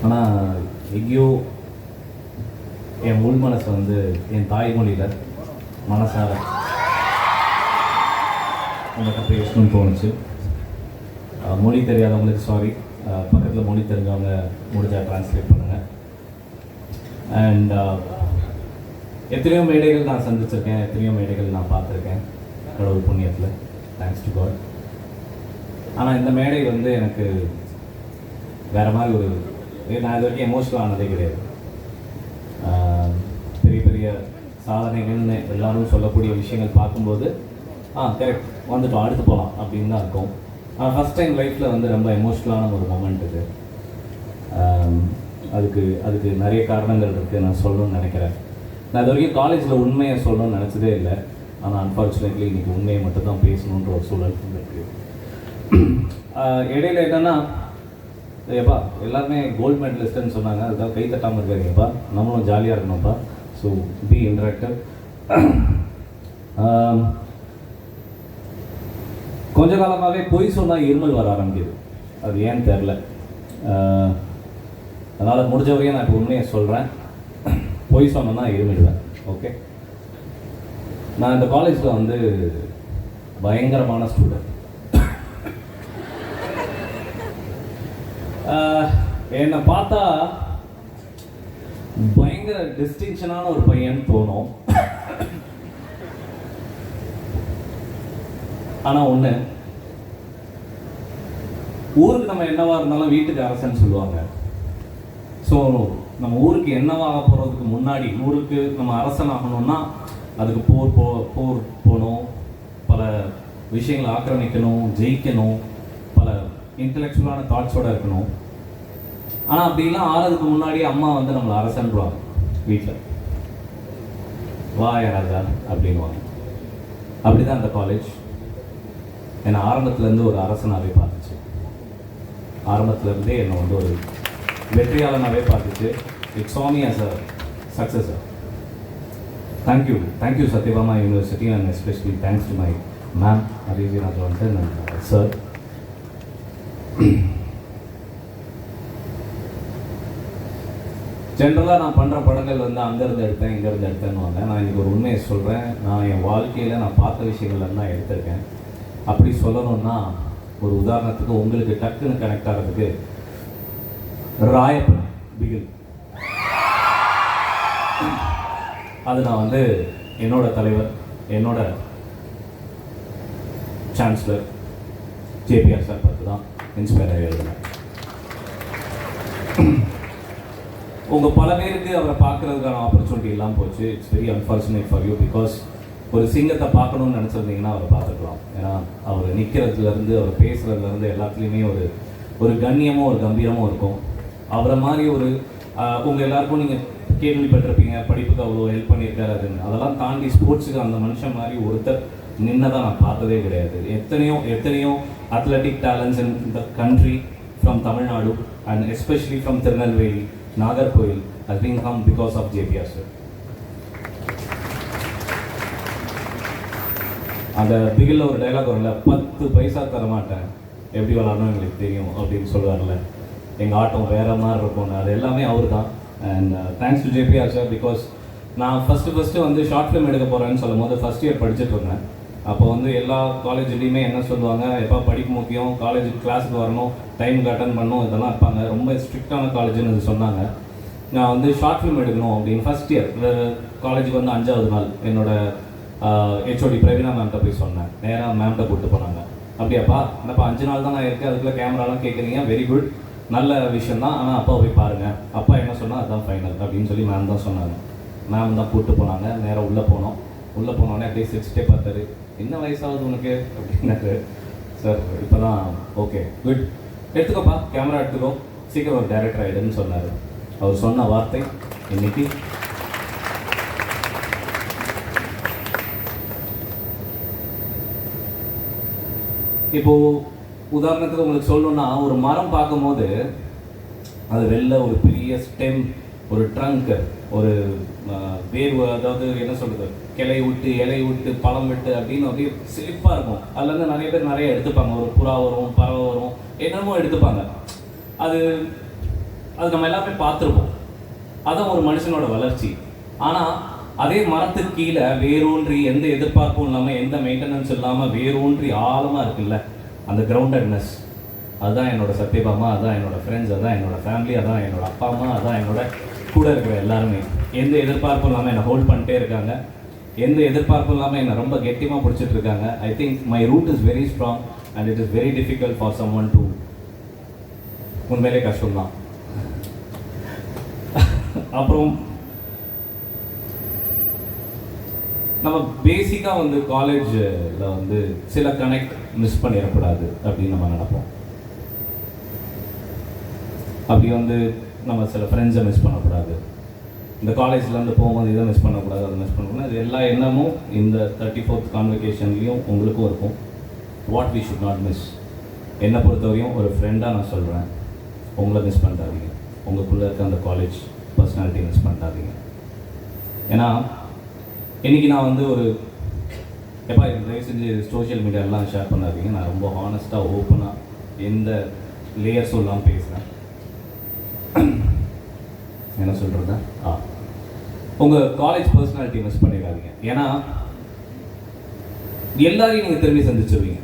ஆனால் எங்கேயோ என் உள் மனசை வந்து என் தாய்மொழியில் மனசார உங்கள்கிட்ட பேசணும்னு தோணுச்சு. மொழி தெரியாதவங்களுக்கு சாரி, பக்கத்தில் மொழி தெரிஞ்சவங்க முடிஞ்சால் ட்ரான்ஸ்லேட் பண்ணுங்கள். அண்ட் எத்தனையோ மேடைகள் நான் சந்திச்சிருக்கேன், எத்தனையோ மேடைகள் நான் பார்த்துருக்கேன் கடவுள் புண்ணியத்தில், தேங்க்ஸ் டு காட். ஆனால் இந்த மேடை வந்து எனக்கு வேறு மாதிரி ஒரு நான் இது வரைக்கும் எமோஷனல் ஆனதே கிடையாது. பெரிய பெரிய சாதனைகள்னு எல்லோரும் சொல்லக்கூடிய விஷயங்கள் பார்க்கும்போது கரெக்ட் வந்துட்டோம் அடுத்து போகலாம் அப்படின்னு தான் இருக்கும். ஆனால் ஃபஸ்ட் டைம் லைஃப்பில் வந்து ரொம்ப எமோஷ்னலான ஒரு மொமெண்ட் இது. அதுக்கு நிறைய காரணங்கள் இருக்குது, நான் சொல்லணும்னு நினைக்கிறேன். நான் இது வரைக்கும் காலேஜில் உண்மையை சொல்லணும்னு நினச்சதே இல்லை. ஆனால் அன்ஃபார்ச்சுனேட்லி இன்றைக்கி உண்மையை மட்டும்தான் பேசணுன்ற ஒரு சூழல் இருக்குது. இடையில என்னென்னா ஏப்பா எல்லாருமே கோல்டு மெடலிஸ்ட்டுன்னு சொன்னாங்க, அதுக்காக கை தட்டாமல் இருக்காங்கப்பா, நம்மளும் ஜாலியாக இருக்கணும்ப்பா. So B interactive. கொஞ்ச காலமாகவே பொய் சொன்னால் இருமல் வர ஆரம்பிக்குது, அது ஏன்னு தெரில. அதனால் முடிஞ்ச வரையும் நான் இப்போ உண்மையை சொல்கிறேன், பொய் சொன்னேன்னா இருமிடுவேன். ஓகே, நான் இந்த காலேஜில் வந்து பயங்கரமான ஸ்டூடெண்ட். என்னை பார்த்தா பயங்கர டிஸ்டிங்ஷனான ஒரு பையன் தோணும். ஆனால் ஒன்று, ஊருக்கு நம்ம என்னவா இருந்தாலும் வீட்டுக்கு அரசன்னு சொல்லுவாங்க. ஸோ நம்ம ஊருக்கு என்னவாக போகிறதுக்கு முன்னாடி, ஊருக்கு நம்ம அரசன் ஆகணும்னா அதுக்கு போர் போகணும், பல விஷயங்களை ஆக்கிரமிக்கணும், ஜெயிக்கணும், பல இன்டெலெக்சுவலான தாட்ஸோடு இருக்கணும். ஆனால் அப்படிலாம் ஆறதுக்கு முன்னாடி அம்மா வந்து நம்மளை அரசன்றுவாங்க வீட்டில், வா ராஜா அப்படின்வாங்க. அப்படி தான் அந்த காலேஜ் என்னை ஆரம்பத்துலேருந்து ஒரு அரசனாகவே பார்த்துச்சு. ஆரம்பத்துலேருந்தே என்னை வந்து ஒரு வெற்றியாளனாகவே பார்த்துச்சு. It saw me as a successor. Thank you Satyabama University, and especially thanks to my ma'am Arizina Johnson and sir. ஜென்ரலாக நான் பண்ணுற படங்கள் வந்து அங்கேருந்து எடுத்தேன், இங்கேருந்து எடுத்தேன்னு நான் இன்றைக்கி ஒரு உண்மையை சொல்கிறேன். நான் என் வாழ்க்கையில் நான் பார்த்த விஷயங்கள்லாம் தான் எடுத்திருக்கேன். அப்படி சொல்லணும்னா ஒரு உதாரணத்துக்கு உங்களுக்கு டக்குன்னு கனெக்ட் ஆகிறதுக்கு ராயப்பன் பிகில், அது நான் வந்து என்னோட தலைவர், என்னோட சான்சலர் ஜேபிஆர் சார் பார்த்து தான் இன்ஸ்பயர் ஆகி எழுதுனேன். உங்கள் பல பேருக்கு அவரை பார்க்குறதுக்கான ஆப்பர்ச்சுனிட்டி எல்லாம் போச்சு. It's very unfortunate for you, because ஒரு சிங்கத்தை பார்க்கணுன்னு நினச்சிருந்தீங்கன்னா அவரை பார்த்துக்கலாம். ஏன்னா அவர் நிற்கிறதுலேருந்து அவர் பேசுகிறதுலேருந்து எல்லாத்துலேயுமே ஒரு கண்ணியமும் ஒரு கம்பீரமும் இருக்கும். அவரை மாதிரி ஒரு உங்கள் எல்லாருக்கும் நீங்கள் கேள்விப்பட்டிருப்பீங்க, படிப்புக்கு அவ்வளோ ஹெல்ப் பண்ணியிருக்காரு அதுன்னு. அதெல்லாம் தாண்டி ஸ்போர்ட்ஸுக்கு அந்த மனுஷன் மாதிரி ஒருத்தர் நின்னதான் நான் பார்த்ததே கிடையாது. எத்தனையோ athletic talents in the country from Tamil Nadu and especially from Tirunelveli, Nagercoil has been come because of JPR sir. அந்த பிகில் ஒரு டைலாக் வரல, 10 பைசா தரமாட்டேன், எப்படி விளாடணும் எங்களுக்கு தெரியும் அப்படின்னு சொல்லுவார்ல. எங்கள் ஆட்டம் வேறு மாதிரி இருக்கும், அது எல்லாமே அவர் தான். And thanks to JPR sir, because நான் ஃபஸ்ட்டு வந்து ஷார்ட் ஃபிலிம் எடுக்க போகிறேன்னு சொல்லும் போது ஃபஸ்ட் இயர் படிச்சுட்டு இருந்தேன். அப்போ வந்து எல்லா காலேஜ்லேயுமே என்ன சொல்லுவாங்க, எப்போ படிப்பு முக்கியம், காலேஜுக்கு கிளாஸுக்கு வரணும், டைமுக்கு அட்டன் பண்ணணும், இதெல்லாம் இருப்பாங்க. ரொம்ப ஸ்ட்ரிக்டான காலேஜ்னு சொன்னாங்க. நான் வந்து ஷார்ட் ஃபிலிம் எடுக்கணும் அப்படின்னு ஃபஸ்ட் இயர் காலேஜுக்கு வந்து 5வது நாள் என்னோட HOD பிரவீனா மேம்கிட்ட போய் சொன்னேன். நேராக மேம்கிட்ட கூப்பிட்டு போனாங்க. அப்படியாப்பா, என்னப்பா 5 நாள் தான் நான் இருக்கேன், அதுக்குள்ளே கேமராலாம் கேட்குறீங்க, வெரி குட், நல்ல விஷயம் தான், ஆனால் அப்பா போய் பாருங்கள், அப்பா என்ன சொன்னால் அதுதான் ஃபைனல் அப்படின்னு சொல்லி மேம் தான் சொன்னாங்க. மேம் தான் கூப்பிட்டு போனாங்க. நேராக உள்ளே போனோடனே அப்படியே சிரிச்சுட்டே பார்த்தாரு. என்ன வயசாகுது உனக்கு அப்படின்னாரு. சார் இப்போ தான் ஓகே குட், எடுத்துக்கோப்பா கேமரா எடுத்துக்கோ, சீக்கிரம் ஒரு டைரக்டர் ஆகிடுன்னு சொன்னார். அவர் சொன்ன வார்த்தை இன்னைக்கு இப்போது உதாரணத்துக்கு உங்களுக்கு சொல்லணுன்னா, ஒரு மரம் பார்க்கும்போது அது வெளில ஒரு பெரிய ஸ்டெம், ஒரு ட்ரங்க், ஒரு வேர்வு, அதாவது என்ன சொல்கிறது, கிளை விட்டு இலை விட்டு பழம் விட்டு அப்படின்னு அப்படியே செழிப்பாக இருக்கும். அதுலேருந்து நிறைய பேர் நிறைய எடுத்துப்பாங்க. ஒரு புறா வரும், பறவை வரும், என்னமோ எடுத்துப்பாங்க. அது அது நம்ம எல்லாமே பார்த்துருப்போம். அதான் ஒரு மனுஷனோட வளர்ச்சி. ஆனால் அதே மரத்துக்கு கீழே வேரூன்றி எந்த எதிர்பார்ப்பும் இல்லாமல் எந்த மெயின்டெனன்ஸ் இல்லாமல் வேரூன்றி ஆழமாக இருக்குல்ல அந்த கிரவுண்டட்னஸ், அதுதான் என்னோட சத்யபாமா, அதுதான் என்னோட ஃப்ரெண்ட்ஸ், அதுதான் என்னோட ஃபேமிலி, அதான் என்னோட அப்பா அம்மா, அதுதான் என்னோட கூட இருக்கிற எல்லாருமே. எந்த எதிர்பார்ப்பும் இல்லாமல் என்னை ஹோல்ட் பண்ணிட்டே இருக்காங்க, எந்த எதிர்பார்ப்பும் இல்லாமல் என்னை ரொம்ப கெட்டியமாக பிடிச்சிட்டு இருக்காங்க. I think my root is very strong and it is very difficult for someone to. உண்மையிலே கஷ்டம்தான். அப்புறம் நம்ம பேசிக்காக வந்து காலேஜில் வந்து சில கனெக்ட் மிஸ் பண்ணிடக்கூடாது அப்படின்னு நம்ம நினைப்போம். அப்படி வந்து நம்ம சில ஃப்ரெண்ட்ஸை மிஸ் பண்ணக்கூடாது, இந்த காலேஜ்லேருந்து போகும்போது இதை மிஸ் பண்ணக்கூடாது, அதை மிஸ் பண்ணக்கூடாது. இது எல்லா எண்ணமும் இந்த 34th கான்வெகேஷன்லேயும் உங்களுக்கும் இருக்கும். What we should not miss, என்னை பொறுத்தவரையும் ஒரு ஃப்ரெண்டாக நான் சொல்கிறேன், உங்களை மிஸ் பண்ணிடாதீங்க, உங்களுக்குள்ளே இருக்க அந்த காலேஜ் பர்சனாலிட்டி மிஸ் பண்ணிடாதீங்க. ஏன்னா இன்றைக்கி நான் வந்து ஒரு எப்போ தயவு செஞ்சு சோஷியல் மீடியாலாம் ஷேர் பண்ணாதீங்க, நான் ரொம்ப ஹானஸ்ட்டாக ஓப்பனாக எந்த லேயர்ஸும் இல்லாமல் பேசுகிறேன். என்ன சொல்கிறது, உங்கள் காலேஜ் பர்சனாலிட்டி மிஸ் பண்ணிடாதீங்க. ஏன்னா எல்லாரையும் நீங்கள் திரும்பி சந்திச்சிருவீங்க,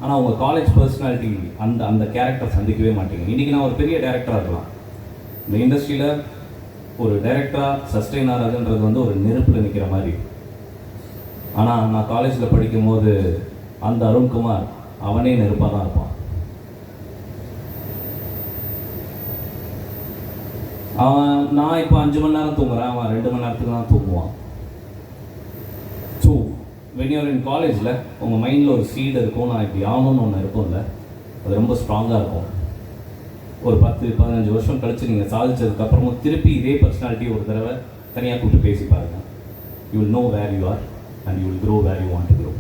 ஆனால் உங்கள் காலேஜ் பர்சனாலிட்டி அந்த அந்த கேரக்டர் சந்திக்கவே மாட்டீங்க. இன்றைக்கி நான் ஒரு பெரிய டைரக்டராக இருக்கலாம், இந்த இண்டஸ்ட்ரியில் ஒரு டைரக்டராக சஸ்டெயின் ஆகிறதுன்றது வந்து ஒரு நெருப்பில் நிற்கிற மாதிரி. ஆனால் நான் காலேஜில் படிக்கும்போது அந்த அருண்குமார் அவனே நெருப்பாக தான் இருப்பான். நான் இப்போ 5 மணி நேரம் தூங்குறேன், அவன் 2 மணி நேரத்துக்கு தான் தூங்குவான். ஸோ வென் யூர் இன் காலேஜில் உங்கள் மைண்டில் ஒரு சீடு இருக்கும், நான் இப்படி ஆகணும்னு ஒன்று இருக்கும்ல, அது ரொம்ப ஸ்ட்ராங்காக இருக்கும். ஒரு 10-15 வருஷம் கழித்து நீங்கள் சாதிச்சதுக்கப்புறமும் திருப்பி இதே பர்சனாலிட்டி ஒரு தடவை தனியாக கூப்பிட்டு பேசி பாருங்கள். You will know where you are and you will grow where you want to grow.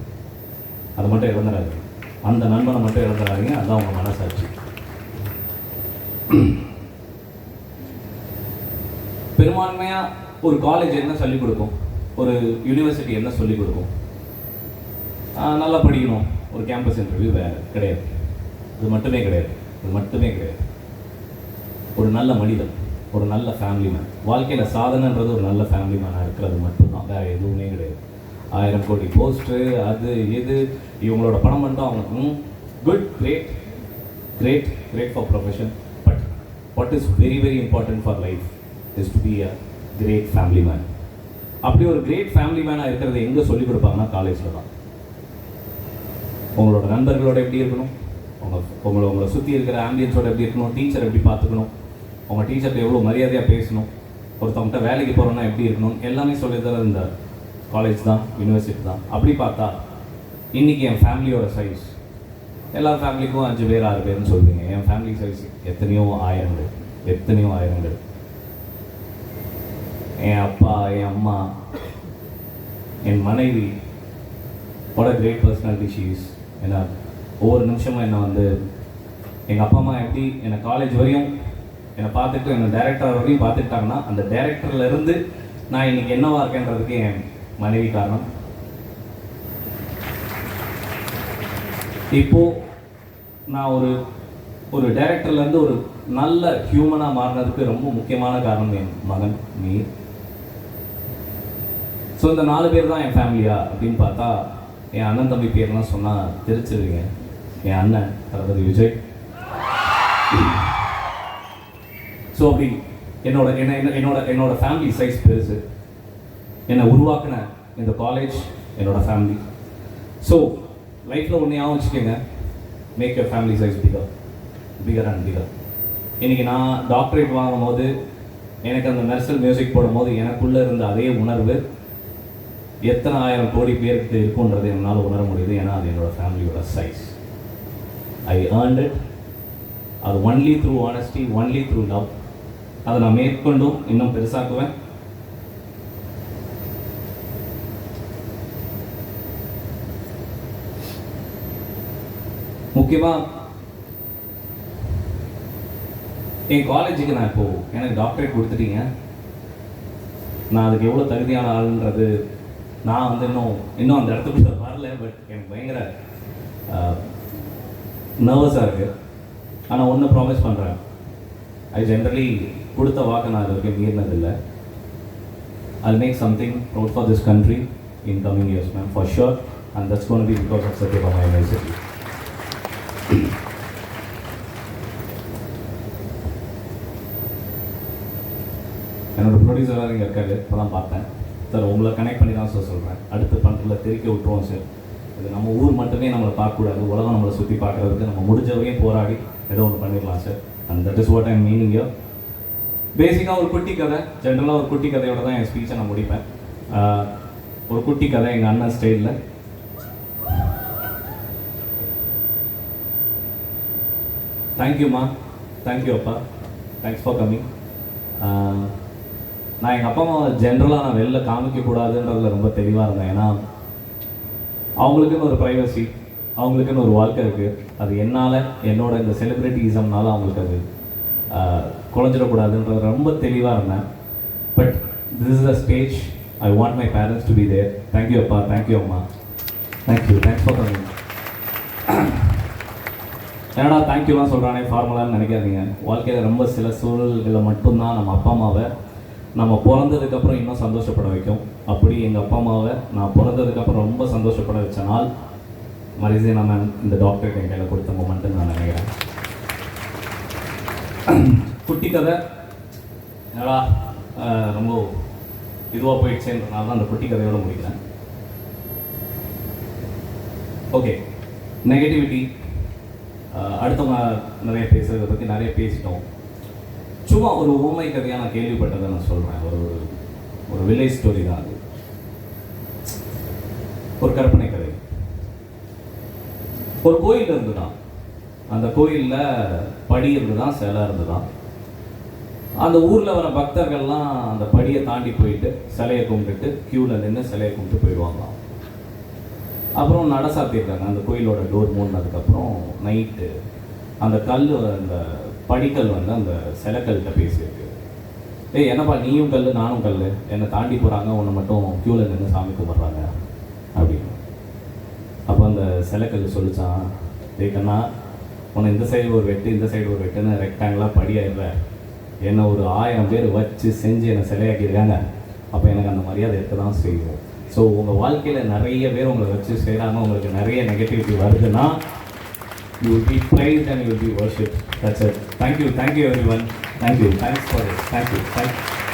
அதை மட்டும் இழந்துடாதீங்க, அந்த நண்பனை மட்டும் இழந்துடாதீங்க, அதுதான் உங்கள் மனசாட்சி. பெரும்பான்மையாக ஒரு காலேஜ் என்ன சொல்லிக் கொடுக்கும், ஒரு யூனிவர்சிட்டி என்ன சொல்லிக் கொடுக்கும், நல்லா படிக்கணும், ஒரு கேம்பஸ் இன்டர்வியூ, வேறு கிடையாது. அது மட்டுமே கிடையாது, அது மட்டுமே கிடையாது. ஒரு நல்ல மனிதன், ஒரு நல்ல ஃபேமிலி மேன், வாழ்க்கையில் சாதனைன்றது ஒரு நல்ல ஃபேமிலி மேனாக இருக்கிறது மட்டும்தான், வேறு எதுவுமே கிடையாது. 1000 கோடி போஸ்ட்டு, அது இது, இவங்களோட பணம் மட்டும் அவங்க good, great great great for profession. But what is very very important for life is to be a great family man. அப்படி ஒரு கிரேட் ஃபேமிலி மேனாக இருக்கிறது எங்கே சொல்லிக் கொடுப்பாங்கன்னா காலேஜில் தான். உங்களோட நண்பர்களோட எப்படி இருக்கணும், உங்களை சுற்றி இருக்கிற ஆம்பியன்ஸோட எப்படி இருக்கணும், டீச்சர் எப்படி பார்த்துக்கணும், உங்கள் டீச்சர்கிட்ட எவ்வளோ மரியாதையாக பேசணும், ஒருத்தவங்கிட்ட வேலைக்கு போகிறோன்னா எப்படி இருக்கணும், எல்லாமே சொல்லித்தர இந்த காலேஜ் தான், யூனிவர்சிட்டி தான். அப்படி பார்த்தா இன்றைக்கி என் ஃபேமிலியோட சைஸ், எல்லா ஃபேமிலிக்கும் 5 பேர் 6 பேர்னு சொல்லுவீங்க, என் ஃபேமிலி சைஸ் எத்தனையோ ஆயிரங்கள். என் அப்பா, என் அம்மா, என் மனைவி, what a great personality she is. ஏன்னா ஒவ்வொரு நிமிஷமும் என்னை வந்து எங்கள் அப்பா அம்மா எப்படி என்னை காலேஜ் வரையும் என்னை பார்த்துட்டு என்னை டைரக்டர் வரையும் பார்த்துக்கிட்டாங்கன்னா, அந்த டைரக்டர்லேருந்து நான் இன்றைக்கி என்னவா இருக்கேன்றதுக்கு என் மனைவி காரணம். இப்போது நான் ஒரு டைரக்டர்லேருந்து ஒரு நல்ல ஹியூமனாக மாறினதுக்கு ரொம்ப முக்கியமான காரணம் என் மகன் மீர். ஸோ இந்த 4 பேர் தான் என் ஃபேமிலியா அப்படின்னு பார்த்தா, என் அண்ணன் தம்பி பேர்லாம் சொன்னால் தெரிச்சிருவீங்க. என் அண்ணன் தளபதி விஜய். ஸோ அப்படி என்னோட ஃபேமிலி சைஸ் பெருசு. என்னை உருவாக்கின இந்த காலேஜ் என்னோட ஃபேமிலி. ஸோ லைஃப்பில் ஒன்றையாகவும் வச்சுக்கோங்க, make your family size figure and figure. இன்றைக்கி நான் டாக்டரேட் வாங்கும் போது எனக்கு அந்த மெர்சல் மியூசிக் போடும்போது எனக்குள்ளே இருந்த அதே உணர்வு எத்தனை 1000 கோடி பேருக்கு இருக்குன்றது என்னால் உணர முடியுது. ஏன்னா அது என்னோடய ஃபேமிலியோட சைஸ். I earned it. அது only through honesty, only through love. அதை நான் மேற்கொண்டும் இன்னும் பெருசாக்குவேன். முக்கியமாக என் காலேஜுக்கு நான் இப்போது எனக்கு டாக்டரேட் கொடுத்துட்டீங்க, நான் அதுக்கு எவ்வளோ தகுதியான ஆளுன்றது நான் வந்து இன்னும் அந்த இடத்துக்குள்ள வரல. பட் எனக்கு பயங்கர நர்வஸாக இருக்குது. ஆனால் ஒன்று ப்ராமிஸ் பண்ணுறேன், ஐ ஜென்ரலி கொடுத்த வாக்கை நான் இது வரைக்கும் மீறினதில்லை. I'll make something proud for this country in coming years, ma'am, for sure, and that's going to be because of Satyabama University. என்னோட ப்ரொடியூசர் வேறு இங்கே இருக்காரு, இப்போ தான் பார்த்தேன் சார். உங்களை கனெக்ட் பண்ணி தான் சார் சொல்கிறேன். அடுத்த பணத்தில் தெரிக்க விட்டுருவோம் சார். இது நம்ம ஊர் மட்டுமே நம்மளை பார்க்கக்கூடாது, உலகம் நம்மளை சுற்றி பார்க்குறதுக்கு நம்ம முடிஞ்ச வரையும் போராடி ஏதோ ஒன்று பண்ணிடலாம் sir. And that is what I meaning you. பேசிக்காக ஒரு குட்டி கதை, ஜென்ரலாக ஒரு குட்டி கதையோட தான் என் ஸ்பீச்சை நான் முடிப்பேன். ஒரு குட்டி கதை எங்கள் அண்ணன் ஸ்டைலில். தேங்க்யூம்மா, தேங்க்யூ அப்பா, தேங்க்ஸ் ஃபார் கம்மிங். நான் எங்கள் அப்பா அம்மா ஜென்ரலாக நான் வெளில காமிக்கக்கூடாதுன்றதில் ரொம்ப தெளிவாக இருந்தேன். ஏன்னா அவங்களுக்குன்னு ஒரு ப்ரைவசி, அவங்களுக்குன்னு ஒரு வாழ்க்கை இருக்குது. அது என்னால், என்னோட இந்த செலிப்ரிட்டிசம்னால அவங்களுக்கு அது குறைஞ்சிடக்கூடாதுன்றது ரொம்ப தெளிவாக இருந்தேன். But this is the stage. I want my parents to be there. Thank you அப்பா, தேங்க்யூ அம்மா, தேங்க்யூ, தேங்க்ஸ் ஃபார் கமிங். என்னடா தேங்க்யூலாம் சொல்கிறானே ஃபார்மலான்னு நினைக்காதீங்க. வாழ்க்கையில் ரொம்ப சில சூழல்களில் மட்டும்தான் நம்ம அப்பா அம்மாவை நம்ம பிறந்ததுக்கப்புறம் இன்னும் சந்தோஷப்பட வைக்கும். அப்படி எங்கள் அப்பா அம்மாவை நான் பிறந்ததுக்கப்புறம் ரொம்ப சந்தோஷப்பட வச்ச நாள் மரிசேனா மேம் இந்த டாக்டருக்கு என் கையில் கொடுத்த மொமெண்ட்டுன்னு நான் நினைக்கிறேன். குட்டி கதை என்னடா ரொம்ப இதுவாக போயிடுச்சேன்றனால தான் அந்த குட்டி கதையோடு முடிக்கிறேன். ஓகே, நெகட்டிவிட்டி அடுத்தவங்க நிறைய பேசுறதை பற்றி நிறைய பேசிட்டோம். சும்மா ஒரு ஊமை கதையாக நான் கேள்விப்பட்டதை நான் சொல்கிறேன். ஒரு வில்லேஜ் ஸ்டோரி தான் அது, ஒரு கற்பனை கதை. ஒரு கோயில் இருந்துதான், அந்த கோயிலில் படி இருந்துதான், சிலை இருந்துதான். அந்த ஊரில் வர பக்தர்கள்லாம் அந்த படியை தாண்டி போயிட்டு சிலையை கும்பிட்டுட்டு க்யூவில் நின்று சிலையை கும்பிட்டு போயிடுவாங்களாம். அப்புறம் நட சாத்தியிருக்காங்க. அந்த கோயிலோட டோர் மூடினதுக்கப்புறம் நைட்டு அந்த கல், அந்த படிக்கல் வந்து அந்த சிலைக்கல்கிட்ட பேசியிருக்கு. ஏய் என்னப்பா, நீயும் கல் நானும் கல், என்னை தாண்டி போகிறாங்க, உன்னை மட்டும் க்யூவில் நின்று சாமி கும்பிட்றாங்க அப்படின்னு. அப்போ அந்த சிலைக்கல் சொல்லிச்சான், ஏக்கண்ணா உன்னை இந்த சைடு ஒரு வெட்டு இந்த சைடு ஒரு வெட்டுன்னு ரெக்டாங்கிளாக படியாயிடுற, என்னை ஒரு 1000 பேர் வச்சு செஞ்சு என்னை சிலையாக்கியிருக்காங்க, அப்போ எனக்கு அந்த மரியாதை இருக்க தான் செய்யும். ஸோ உங்கள் வாழ்க்கையில் நிறைய பேர் உங்களை வச்சு செய்கிறாங்க, உங்களுக்கு நிறைய நெகட்டிவிட்டி வருதுன்னா you will be praised and you will be worshipped. That's it. Thank you everyone. Thank you. Thanks for it. Thank you.